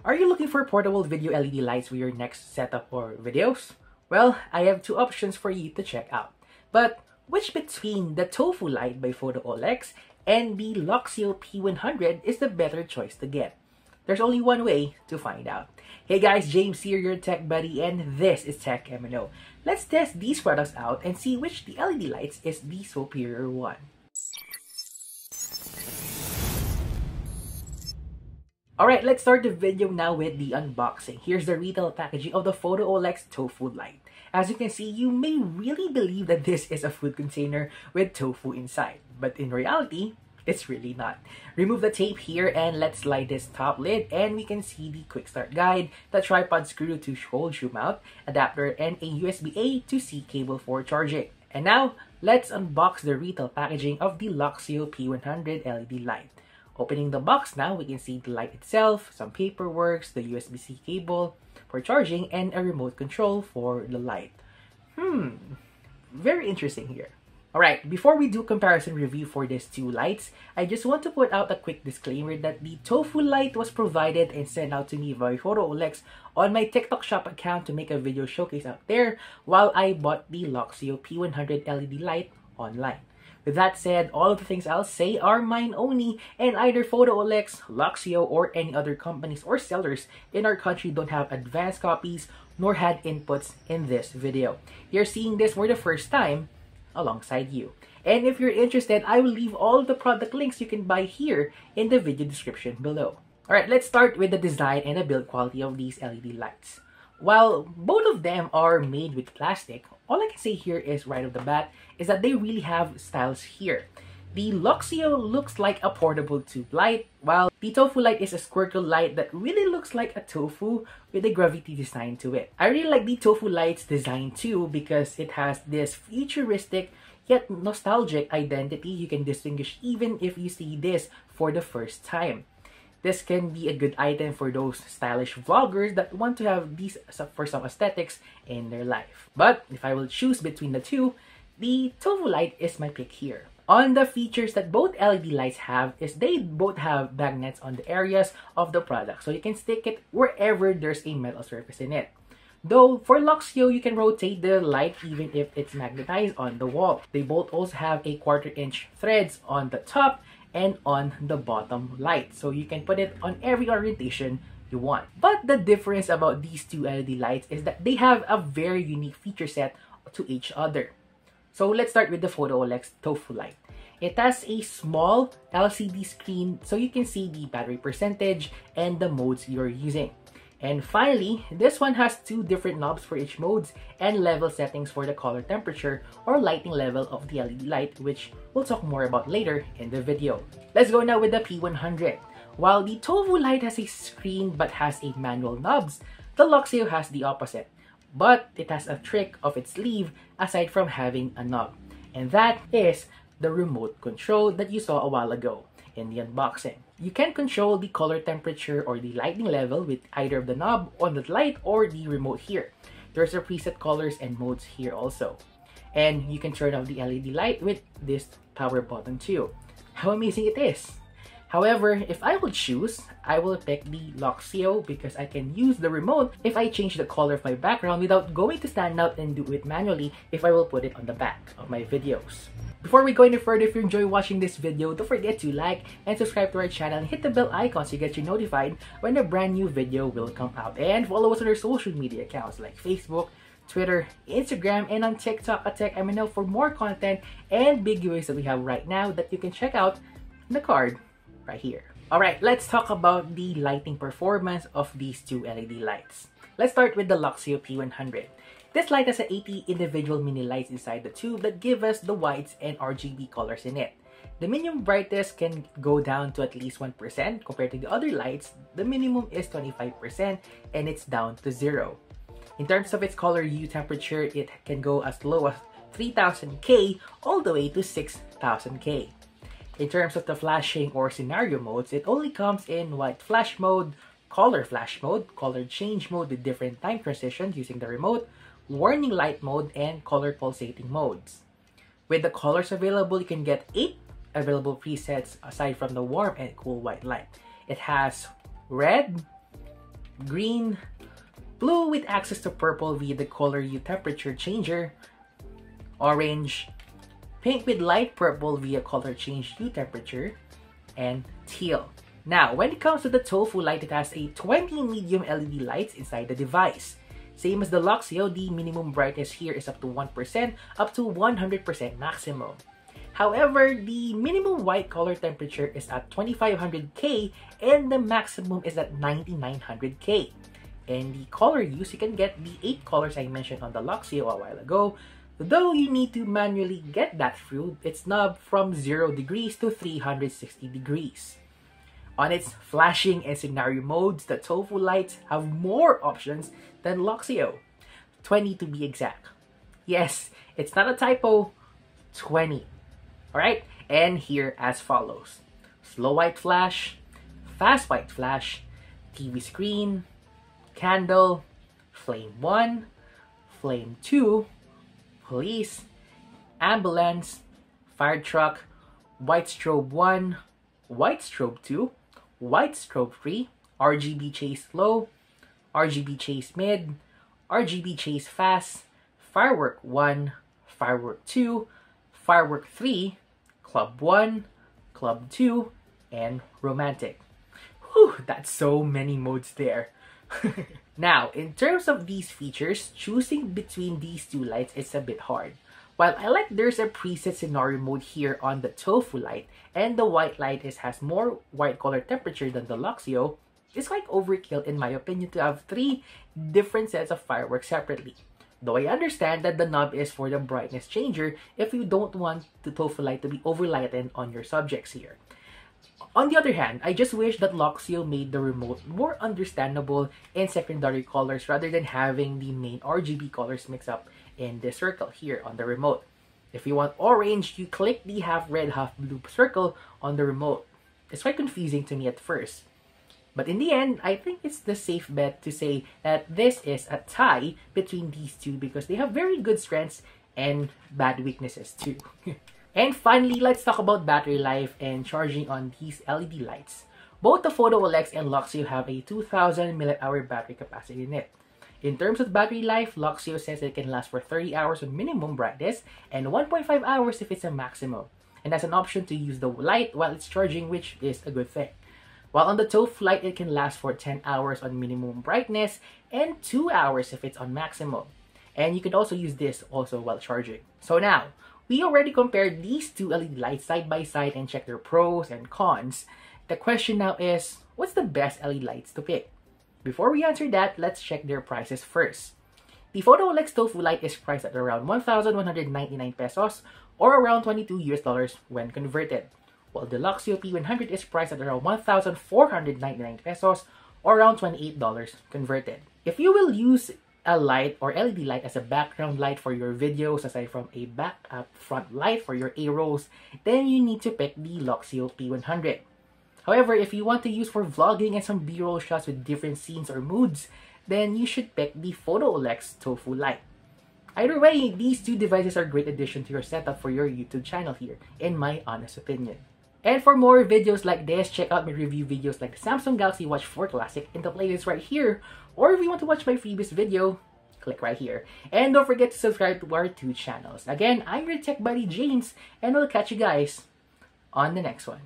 Are you looking for portable video LED lights for your next setup or videos? Well, I have two options for you to check out. But which between the Tofu light by Photoolex and the Luxceo P100 is the better choice to get? There's only one way to find out. Hey guys, James here, your tech buddy, and this is Tech M.N.O. Let's test these products out and see which the LED lights is the superior one. Alright, let's start the video now with the unboxing. Here's the retail packaging of the Photoolex Tofu light. As you can see, you may really believe that this is a food container with tofu inside. But in reality, it's really not. Remove the tape here and let's slide this top lid and we can see the quick start guide, the tripod screw to hold shoe mount, adapter, and a USB-A to C cable for charging. And now, let's unbox the retail packaging of the Luxceo P100 LED light. Opening the box now, we can see the light itself, some paperwork, the USB-C cable for charging, and a remote control for the light. Very interesting here. Alright, before we do comparison review for these two lights, I just want to put out a quick disclaimer that the Tofu light was provided and sent out to me by Photoolex on my TikTok shop account to make a video showcase out there while I bought the Luxceo P100 LED light online. With that said, all of the things I'll say are mine only, and either Photoolex, Luxceo, or any other companies or sellers in our country don't have advanced copies nor had inputs in this video. You're seeing this for the first time alongside you. And if you're interested, I will leave all the product links you can buy here in the video description below. Alright, let's start with the design and the build quality of these LED lights. While both of them are made with plastic, all I can say here is right off the bat is that they really have styles here. The Luxceo looks like a portable tube light, while the Tofu light is a squircle light that really looks like a tofu with a gravity design to it. I really like the Tofu light's design too because it has this futuristic yet nostalgic identity you can distinguish even if you see this for the first time. This can be a good item for those stylish vloggers that want to have these for some aesthetics in their life. But if I will choose between the two, the Tofu light is my pick here. On the features that both LED lights have is they both have magnets on the areas of the product, so you can stick it wherever there's a metal surface in it. Though for Luxceo, you can rotate the light even if it's magnetized on the wall. They both also have a 1/4 inch threads on the top and on the bottom light, so you can put it on every orientation you want. But the difference about these two LED lights is that they have a very unique feature set to each other. So let's start with the Photoolex Tofu light. It has a small LCD screen so you can see the battery percentage and the modes you're using. And finally, this one has two different knobs for each modes and level settings for the color temperature or lighting level of the LED light, which we'll talk more about later in the video. Let's go now with the P100. While the Tofu light has a screen but has a manual knobs, the Luxceo has the opposite. But it has a trick of its sleeve aside from having a knob. And that is the remote control that you saw a while ago in the unboxing. You can control the color temperature or the lighting level with either of the knob on the light or the remote here. There's a preset colors and modes here also. And you can turn off the LED light with this power button too. How amazing it is! However, if I will choose, I will pick the Luxceo because I can use the remote if I change the color of my background without going to stand out and do it manually if I will put it on the back of my videos. Before we go any further, if you enjoy watching this video, don't forget to like and subscribe to our channel and hit the bell icon so you get notified when a brand new video will come out. And follow us on our social media accounts like Facebook, Twitter, Instagram, and on TikTok at Tech M.N.O for more content and big giveaways that we have right now that you can check out in the card right here. Alright, let's talk about the lighting performance of these two LED lights. Let's start with the Luxceo P100. This light has 80 individual mini lights inside the tube that give us the whites and RGB colors in it. The minimum brightness can go down to at least 1% compared to the other lights. The minimum is 25% and it's down to 0. In terms of its color hue temperature, it can go as low as 3000K all the way to 6000K. In terms of the flashing or scenario modes, it only comes in white flash mode, color change mode with different time transitions using the remote, warning light mode, and color pulsating modes. With the colors available, you can get 8 available presets aside from the warm and cool white light. It has red, green, blue with access to purple via the color hue temperature changer, orange, pink with light purple via color change hue temperature, and teal. Now, when it comes to the Tofu light, it has a 20 medium LED lights inside the device. Same as the Luxceo, the minimum brightness here is up to 1%, up to 100% maximum. However, the minimum white color temperature is at 2500K and the maximum is at 9900K. And the color use, you can get the 8 colors I mentioned on the Luxceo a while ago, though you need to manually get that through its knob from 0 degrees to 360 degrees. On its flashing and scenario modes, the Tofu lights have more options than Luxceo. 20 to be exact. Yes, it's not a typo, 20. Alright, and here as follows. Slow white flash, fast white flash, TV screen, candle, flame 1, flame 2, police, ambulance, fire truck, white strobe 1, white strobe 2, white strobe 3, RGB chase low, RGB chase mid, RGB chase fast, firework 1, firework 2, firework 3, club 1, club 2, and romantic. Whew, that's so many modes there. Now, in terms of these features, choosing between these two lights is a bit hard. While I like there's a preset scenario mode here on the Tofu light, and the white light has more white color temperature than the Luxceo, it's quite overkill in my opinion to have 3 different sets of fireworks separately. Though I understand that the knob is for the brightness changer if you don't want the Tofu light to be overlighted on your subjects here. On the other hand, I just wish that Luxceo made the remote more understandable in secondary colors rather than having the main RGB colors mix up in this circle here on the remote. If you want orange, you click the half red, half blue circle on the remote. It's quite confusing to me at first. But in the end, I think it's the safe bet to say that this is a tie between these two because they have very good strengths and bad weaknesses too. And finally, let's talk about battery life and charging on these LED lights. Both the Photoolex and Luxceo have a 2000 mAh battery capacity in it. In terms of battery life, Luxceo says it can last for 30 hours of minimum brightness and 1.5 hours if it's a maximum. And that's an option to use the light while it's charging, which is a good thing. While on the Tofu light, it can last for 10 hours on minimum brightness and 2 hours if it's on maximum. And you can also use this also while charging. So now, we already compared these two LED lights side by side and checked their pros and cons. The question now is, what's the best LED lights to pick? Before we answer that, let's check their prices first. The Photoolex Tofu light is priced at around 1,199 pesos or around $22 US when converted, while the Luxceo P100 is priced at around 1,499 pesos or around $28 converted. If you will use a light or LED light as a background light for your videos aside from a front light for your A-rolls, then you need to pick the Luxceo P100. However, if you want to use for vlogging and some B-roll shots with different scenes or moods, then you should pick the Photoolex Tofu light. Either way, these two devices are a great addition to your setup for your YouTube channel here, in my honest opinion. And for more videos like this, check out my review videos like the Samsung Galaxy Watch 4 Classic in the playlist right here. Or if you want to watch my previous video, click right here. And don't forget to subscribe to our 2 channels. Again, I'm your tech buddy James, and I'll catch you guys on the next one.